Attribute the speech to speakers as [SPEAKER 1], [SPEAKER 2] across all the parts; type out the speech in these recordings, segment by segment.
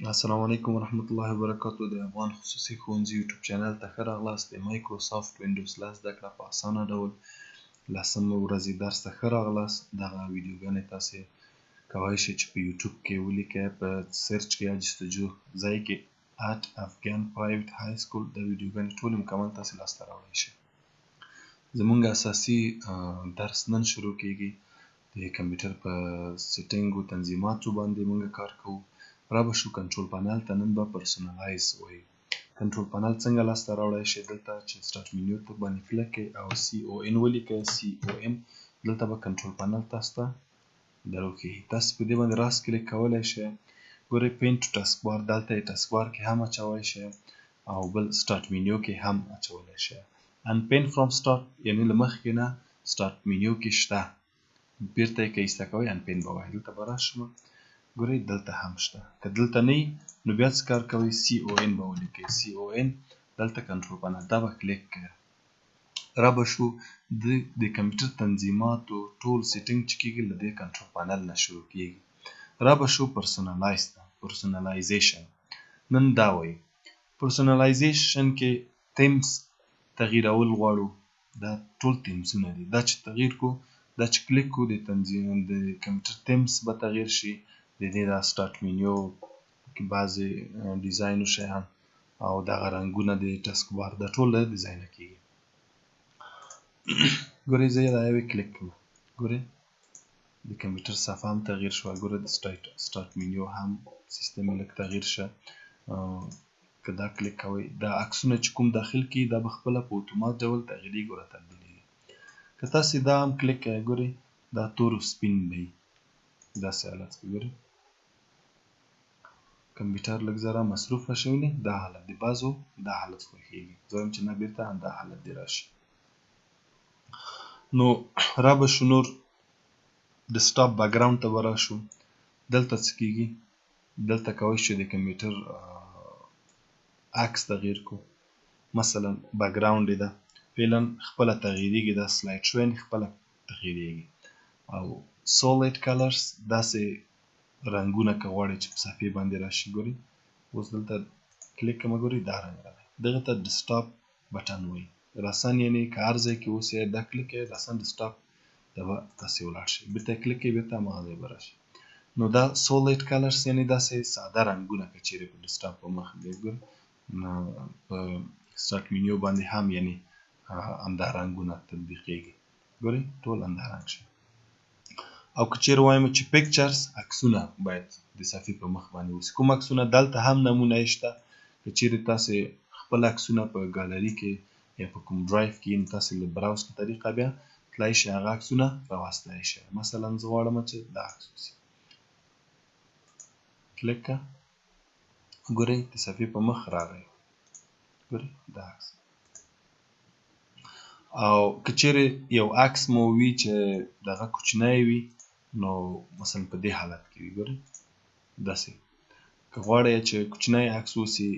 [SPEAKER 1] السلام علیکم ورحمت الله وبرکاتو. د افغان خصوصي ښوونځي یوټیوب چینل ته ښه راغلاست. د مایکروسافټ وینډوز 10 زده کړه په اسانه ډول لسمه ورځې درس ته ښه راغلاست. دغه ویډیوګانې تاسې کولی شئ چې په یوټیوب کې ولیکئ، په سرچ کې یا جستجو ځای کې @افغان پرایویټ های سکول د ویډیوګانې ټولې مکمل تاسې لاسته راوړلی شئ. زمونږ اساسي درس نن شروع کیږي. د کمپیوټر په سیټینګو تنظیماتو باندې مونږ کار کوو. را به شو کنټرول پانل ته. نن به پرسونلایز وایو. کنټرول پانل څنګه لاسته راوړی شئ؟ دلته چې سټارټ منیو ته باندې کلک کړئ او CON ولیکئ. CON دلته به کنټرول پانل تاسو ته دروښیي. تاسو په دې باندې راست کلیک کولی شئ. ګورئ پین ټو ټاسک بار، دلته یې ټاسک بار کې هم اچولی شئ او بل سټارټ منیو کې هم اچولی شئ. ان پین فرام سټارټ یعنی له مخکې نه سټارټ منیو کې شته، بیرته یې که ایسته کوئ ان پین به وهئ. دلته به راشم، ګورئ دلته هم شته. که دلته نه وي نو بیا څه کار کوئ؟ CON به ولیکئ. CON دلته کنټرول پانل دا به کلیک کړئ. را به شو د کمپیوټر تنظیماتو ټول سیټینګ چې کېږي له دې کنټرول پانل نه شروع کېږي. را به شو پرسونلایز ته. پرسونلایزیشن نن دا وایي. پرسونلایزیشن کې تیمز تغییرول غواړو. دا ټول تیمزونه دي. دا چې تغییر کو، دا چې کلیک کو د کمپیوټر تیمز به تغییر شي. د دې دا سټارټ منیو کې بعضې ډیزاینو شیان او دغه رنګونه د ټاسک بار دا ټول د ډیزاینه کېږي. ګورئ زه دا یو کلیک کوم، ګورئ د کمپیوټر صفحه هم تغییر شوه. ګوره د سټارټ منیو هم سیستم یې لږ تغییر شه. که دا کلیک کوئ، دا عکسونه چې کوم داخل کړي دا به خپله په اتومات ډول تغییرېږي او راتبدیلېږي. که تاسې دا هم کلیک کوئ، ګورئ دا تور او سپین به وي. داسې حالت کې ګورئ کمپیوټر لږ ذره مصروفه شوی، دا حالت دی. بعضو دا حالت خوښېږي. زه وایم چې نه بیرته همدا حالت دې راشي. نو را به شو نور ډیسکټاپ بیکګراوند ته به راشو. دلته څه کېږي؟ دلته کولی شو د کمپیوټر عکس تغییر کو. مثلا بیکګراوند یې ده فعلا خپله تغییرېږي. دا سلایډ شو یعنې خپله تغییرېږي. او سولید کلرز داسې رنګونه که غواړئ چې په صفحې باندې راشي، ګورئ اوس دلته کلیک کومه، ګورئ دا رنګ راغی. دغه ته ډیسکټاپ بټن وایي. راسن یعنې که هر ځای کې اوسئ دا کلیک کوئ، راسن ډیسکټاپ ته به تاسې ولاړ شئ. بیرته یې کلیک کوئ، بیرته هماغه ځای به راشي. نو دا سولید کلرز یعنې داسې ساده رنګونه که چیرې په ډیسکټاپ په مخ دی، ګورئ په سټارټ منیو باندې هم یعنې همدا رنګونه تطبیقېږي. ګورئ ټول همدا رنګ شي. او که چیرې وایم چې پکچرز عکسونه باید د صفحې په مخ باندې اوسي. کوم عکسونه؟ دلته هم نمونه یې شته. که چیرې تاسې خپل عکسونه په ګالري کې یا په کوم ډرایو کې نو تاسې له براوز په طریقه بیا تللی شئ، هغه عکسونه راواستلی شئ. مثلا زه غواړم چې دا عکس اوسي. کلیک که، ګورئ د صفحې په مخ راغی. ګورئ دا عکس. او که چیرې یو عکس مو وي چې دغه کوچنی وي نو مثلا په دې حالت کې وي، ګورئ داسې. که غواړئ چې کوچنی عکس اوسي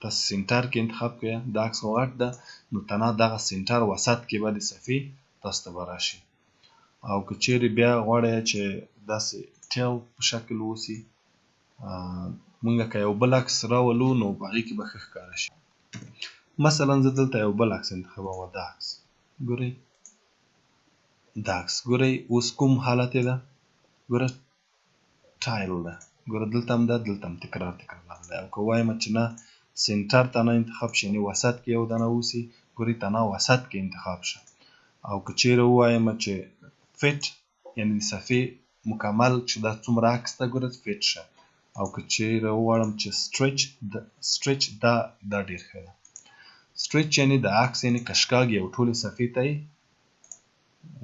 [SPEAKER 1] تاسې سینټر کې انتخاب کړئ. دا عکس خو غټ ده نو تنها دغه سینټر وسط کې به د صفحې تاسو ته به راشي. او که چیرې بیا غواړئ چې داسې ټیل په شکل اوسي، مونږ که یو بل عکس راولو نو په هغې کې به ښه ښکاره شي. مثلا زه دلته یو بل عکس انتخابوم. دا عکس ګورئ، دا عکس ګورئ اوس کوم حالت یې ده؟ ګوره ټایل ده. ګوره دلته هم ده، دلته هم تکرار راغلی. او که وایم چې نه سینټر تنها انتخاب شي یعنې وسط کې یو دانه اوسي، ګورئ تنها وسط کې انتخاب شه. او که چیرې ووایم چې فټ یعنې د صفحې مکمل چې دا څومره عکس ته ګوره فټ شه. او که چیرې وغواړم چې سټریچ دا ډېر ښه ده. سټریچ یعنې د عکس یعنې کشکاږي او ټولې صفحې ته یې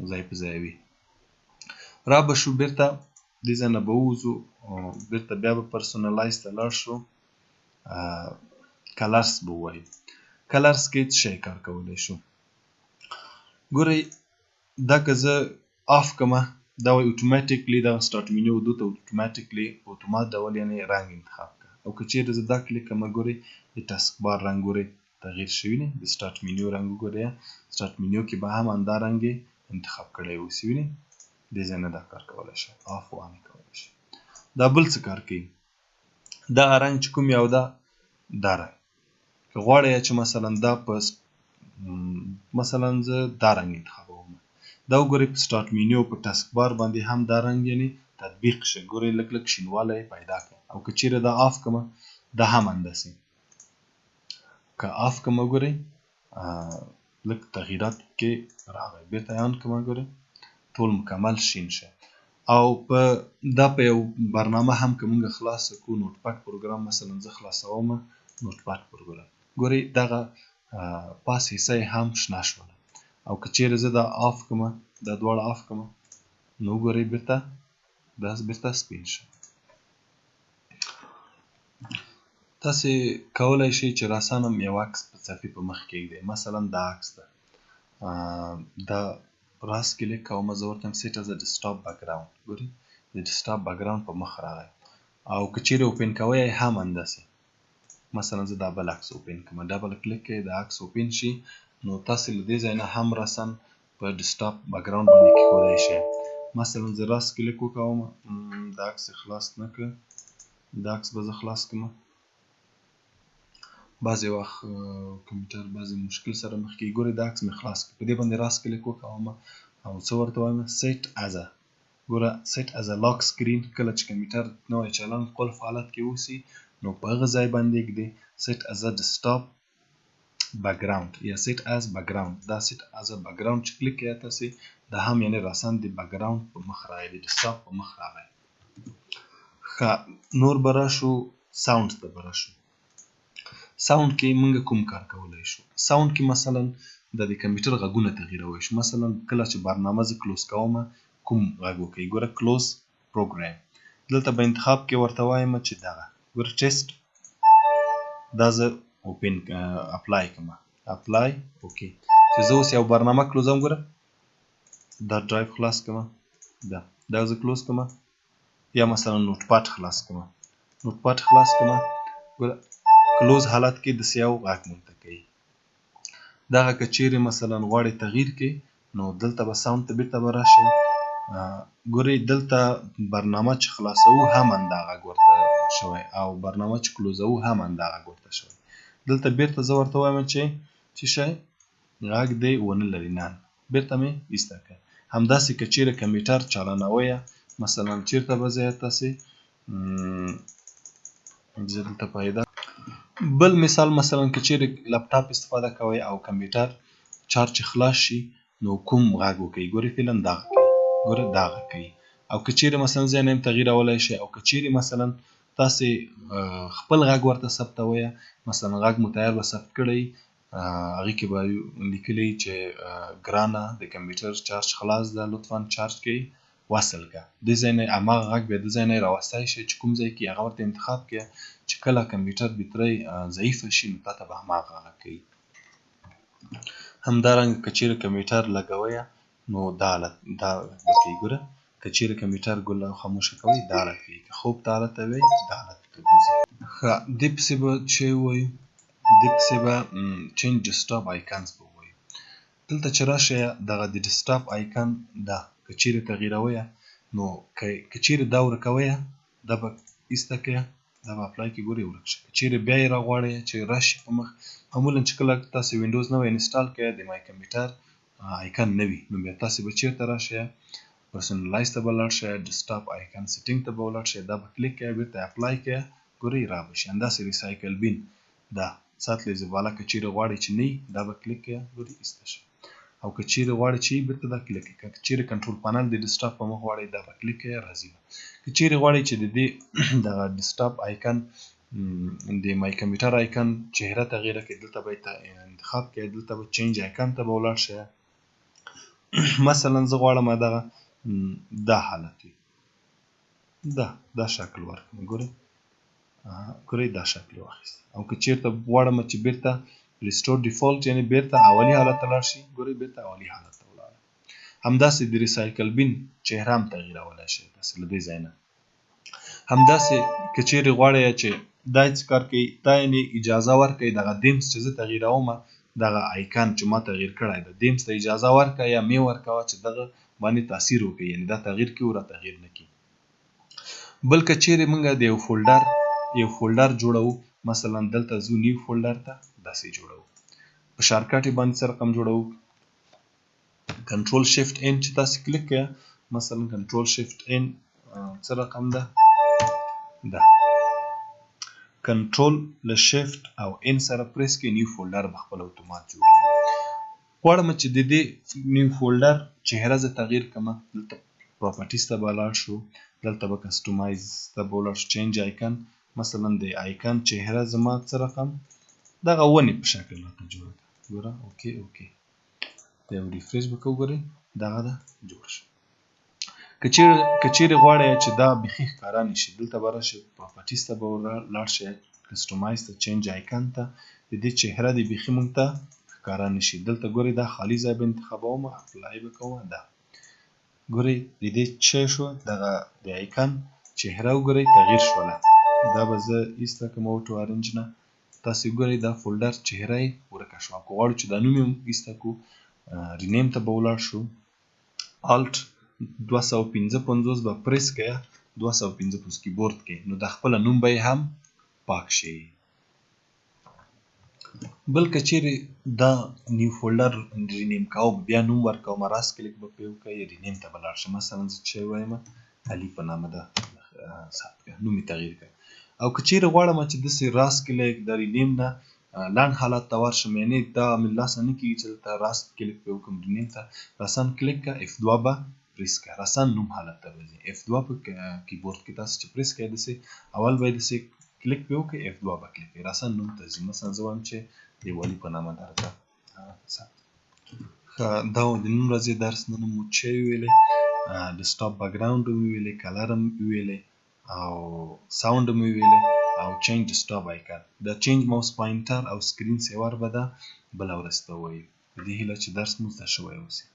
[SPEAKER 1] ځای په ځای وي. را به شو بیرته دې ځای نه به ووځو، بیرته بیا به پرسونلایز ته لاړ شو. کلرز به ووایو. کلرز کې څه شی کار کولی شو؟ ګورئ دا که زه آف کړمه دا وایي اتوماتیکلي دغه سټارټ منیو دو ته اتوماتیکلي په اتومات ډول یعنې رنګ انتخاب کړه. او که چیرې زه دا کلیک کړمه، ګورئ د ټاسک بار رنګ ګورئ تغییر شوي دی. د سټارټ منیو رنګ وګورئ، سټارټ منیو کې به هم همدا رنګ یې انتخاب کړی اوسي. وینئ دې ځای نه دا کار کولی شئ، آف او آن کولی شئ. دا بل څه کار کوي؟ دغه رنګ چې کوم یو ده دا رنګ که غواړئ چې مثلا دا په مثلا زه دا رنګ انتخابوم دا وګورئ په سټارټ مینیو په ټاسک بار باندې هم دا رنګ یعنې تطبیق شه ګورئ لږ لږ شینوالی پیدا کړه او که چیرې دا آف کړمه دا هم همداسې که آف کړمه ګورئ لږ تغییرات کې راغی بیرته یې آن کړمه ګورئ ټول مکمل شین شه او دا په یو برنامه هم که موږ خلاصه کړو نوټ پډ پروګرام مثلا زه خلاصوم نوټ پډ پروګرام ګورئ دغه پاس حصه یې هم شنه شوله او که چیرې زه دا آف کړمه دا دواړه آف کړمه نو ګورئ بیرته دا بیرته سپین شه تاسې کولی شئ چې راساً یو عکس په صفحې په مخ کېږدئ مثلا دا عکس ده دا راس کلیک کوم زه ورته یم سیټ از ډیسکټاپ بیکګراوند ګورئ د ډیسکټاپ بیکګراوند په مخ راغی او که چیرې اوپن کوئ یې هم همداسې مثلا زه دا بل عکس اوپن کړم ډبل کلیک کړئ دا عکس اوپن شي نو تاسې له دې ځای نه هم راساً په ډیسکټاپ بیکګراوند باندې کېښودی شئ مثلا زه راس کلیک وکوم دا عکس خلاص نه کړ دا عکس به زه خلاص کړم بعضې وخت کمپیوټر بعضې مشکل سره مخ کېږي ګورئ دا عکس مې خلاص کړ په دې باندې راس کلیک وکوم او څه ورته وایم سیټ از ګوره سیټ از لاک سکرین کله چې کمپیوټر نوی چلند قلف حالت کې اوسي نو په هغه ځای باندې ږدئ سیټ از ډیسکټاپ بیکګراوند یا سیټ از بیکګراوند دا سیټ از بیکګراوند چې کلیک کړئ تاسې دا هم یعنې راساً د بیکګراوند په مخ راغی د ډیسکټاپ په مخ راغی ښه نور به راشو ساوند ته به راشو ساوند کې موږ کوم کار کولی شو ساوند کې مثلا د کمپیوټر غږونه تغییرولی شو مثلا کله چې برنامه زه کلوز کوم کوم غږ وکړئ ګوره کلوز پروګرام دلته به انتخاب کې ورته وایم چې دغه ګوره ټیسټ دا زه اوپن اپلای کړم اپلای اوکې چې زه اوس یو برنامه کلوزوم ګوره دا ډرایو خلاص کړم دا زه کلوز کړم یا مثلا نوټ پاډ خلاص کړم نوټ پاډ خلاص کړم ګوره کلوز حالت کې داسې یو غږ مونږ ته کوي دغه که چیرې مثلا غواړئ تغییر کړئ نو دلته به ساوند ته بیرته به راشئ ګورئ دلته برنامه چې خلاصوو هم همدا غږ ورته شوی او برنامه چې کلوزوو هم همدا غږ ورته شوی دلته بیرته زه ورته وایم چې څه شی غږ دی ونه لري نه بیرته مې ایسته کړ همداسې که چیرې کمپیوټر چالانوئ مثلا چیرته به ځئ تاسې زه دلته پیدا بل مثال مثلا که چیرې لپټاپ استفاده کوئ او کمپیوټر چارج خلاص شي نو کوم غږ وکړئ ګورئ فعلا دا غږ کوي ګوره دا غږ کوي او که چیرې مثلا ځای نه هم تغییرولی شئ او که چیرې مثلا تاسې خپل غږ ورته ثبتوئ مثلا غږ مو تیار به ثبت کړئ هغې کې به لیکلي چې ګرانه د کمپیوټر چارج خلاص ده لطفا چارج کوي وصل که دې ځای نه هماغه غږ بیا د ځای نه یې راوستی شئ چې کوم ځای کې هغه ورته انتخاب کړئ چې کله کمپیوټر بطرۍ ضعیفه شي نو تاته به هماغه غږ کوي همدارنګه که چیرې کمپیوټر لګوئ نو دا حالت دا به کوي ګوره که چیرې کمپیوټر ګل خاموشه کوئ دا حالت کوي که خوب ته حالت ته وی دا حالت ته ګرځي ښه دې پسې به څه ووایو دې پسې به چینج ډیسکټاپ آیکنز به ووایو دلته چې راشئ دغه د ډیسکټاپ آیکن دا که چیرې تغییروئ نو که چیرې دا ورکوئ دا به ایسته کړئ دا به اپلای کې ګورئ ورک شي چیرې بیا یې راغواړئ چې راشي په مخ معمولا چې کله تاسې وینډوز نوی انسټال کړئ د مای کمپیوټر آیکن نه وي نو بیا تاسې به چیرته راشئ پرسنلایز ته به لاړ شئ ډیسکټاپ آیکن سیټینګ ته به ولاړ شئ دا به کلیک کړئ بیرته اپلای کړئ ګورئ را به شي همداسې ریسایکل بین دا سطل زباله که چیرې غواړئ چې نه دا به کلیک کړئ ګورئ ایسته شي او که چیرې غواړئ چې بیرته دا کلیک کړئ که چیرې کنټرول پانل د ډیسکټاپ په مخ غواړئ دا به کلیک کړئ راځي که چیرې غواړئ چې د دې دغه ډیسکټاپ آیکن د مای کمپیوټر آیکن چهره تغییر کړئ دلته به انتخاب کړئ دلته به چینج آیکن ته به ولاړ شئ مثلا زه غواړم دغه دا حالت وي دا شکل ورکړم ګورئ دا شکل واخیست او که چیرته غواړم چې بیرته ریسټور ډیفالټ یعنې بیرته اولي حالت ته لاړ شي ګورئ بیرته اولي حالت ته ولاړه همداسې د ریسایکل بین چهره هم تغییرولی شئ تاسې له دې ځای نه همداسې که چیرې غواړئ چې دا څه کار کوي دا یعنې اجازه ورکړئ دغه دیمز چې زه تغییروم دغه آیکن چې ما تغییر کړی ده دیمز ته اجازه ورکړه یا مې ورکوه چې دغه باندې تاثیر وکړي یعنې دا تغییر کړي او را تغییر نه کړي بل که چیرې موږ د یو فولډر یو فولډر جوړو مثلا دلته ځو نیو فولډر ته داسې جوړو په شارټکټ باندې څه رقم جوړو کنټرول شیفټ ان چې تاسو کلیک کړئ مثلا کنټرول شیفټ ان څه رقم ده کنټرول له شیفټ او ان سره پریس کړئ نیو فولډر به خپل اتومات جوړوي غواړم چې د دې نیو فولډر چهره زه تغییر کړم دلته پراپرټیز ته به لاړ شو دلته به کسټمایز ته به ولاړ شو چینج آیکن مثلا د آیکن چهره زما څه رقم دغه ونې په شکل راته جوړه کړه ګوره اوکې دا یو ریفریش به کوو ګورئ دغه ده جوړ شو که چیرې غواړئ چې دا بیخي ښکاره نه شي دلته به راشئ پراپرټیز ته به لاړ شئ کسټمایز ته چینج آیکن ته د دې چهره دې بیخي موږ ته ښکاره نه شي دلته ګورئ دا خالي ځای به انتخابوم اپلای به کوم دا ګورئ د دې څه شو دغه د آیکن چهره وګورئ تغییر شوله دا به زه ایسته کړم اوټو ارنج نه تاسې ګورئ دا فولډر چهره یې ورکه شوه که غواړو چې دا نوم یې ایسته کړو رینیم ته به ولاړ شو الټ 255 به پریس کړئ 255 کیبورډ کې نو د خپل نوم به هم پاک شي بل که چیرې دا نیو فولډر رینیم کوم بیا نوم ورکوم راست کلیک به پرې وکړئ رینیم ته به لاړ شم مثلا زه چې وایم علي په نامه ده ثبت کړه نوم یې تغییر کړه او که چیرې غواړم چې داسې راست کلیک د رینیم نه لنډ حالت ته ورشم یعنې دا مې لاسه نه کېږي چې دلته راست کلیک پرې وکړم رینیم ته راسن کلیک کړه F2 به پریس کړه راسن نوم حالت ته به ځي F2 په کیبورډ کې تاسو چې پریس کړئ داسې اول به یې داسې کلیک پرې وکړئ F2 به کلیک کړئ راسن نوم ته ځي مثلا زه وایم چې دیوالي په نامه درته دا و د نن ورځې درس نن مو چې ویلې ډیسکټاپ بیکګراوند مې ویلې کلر مې ویلې او ساوند مې ویلې او چینج ډیسکټاپ آیکن دا چینج ماوس پاینټر او سکرین سیور به ده بله ورځ ته ووایو په دې هیله چې درس مو زده شوی اوسي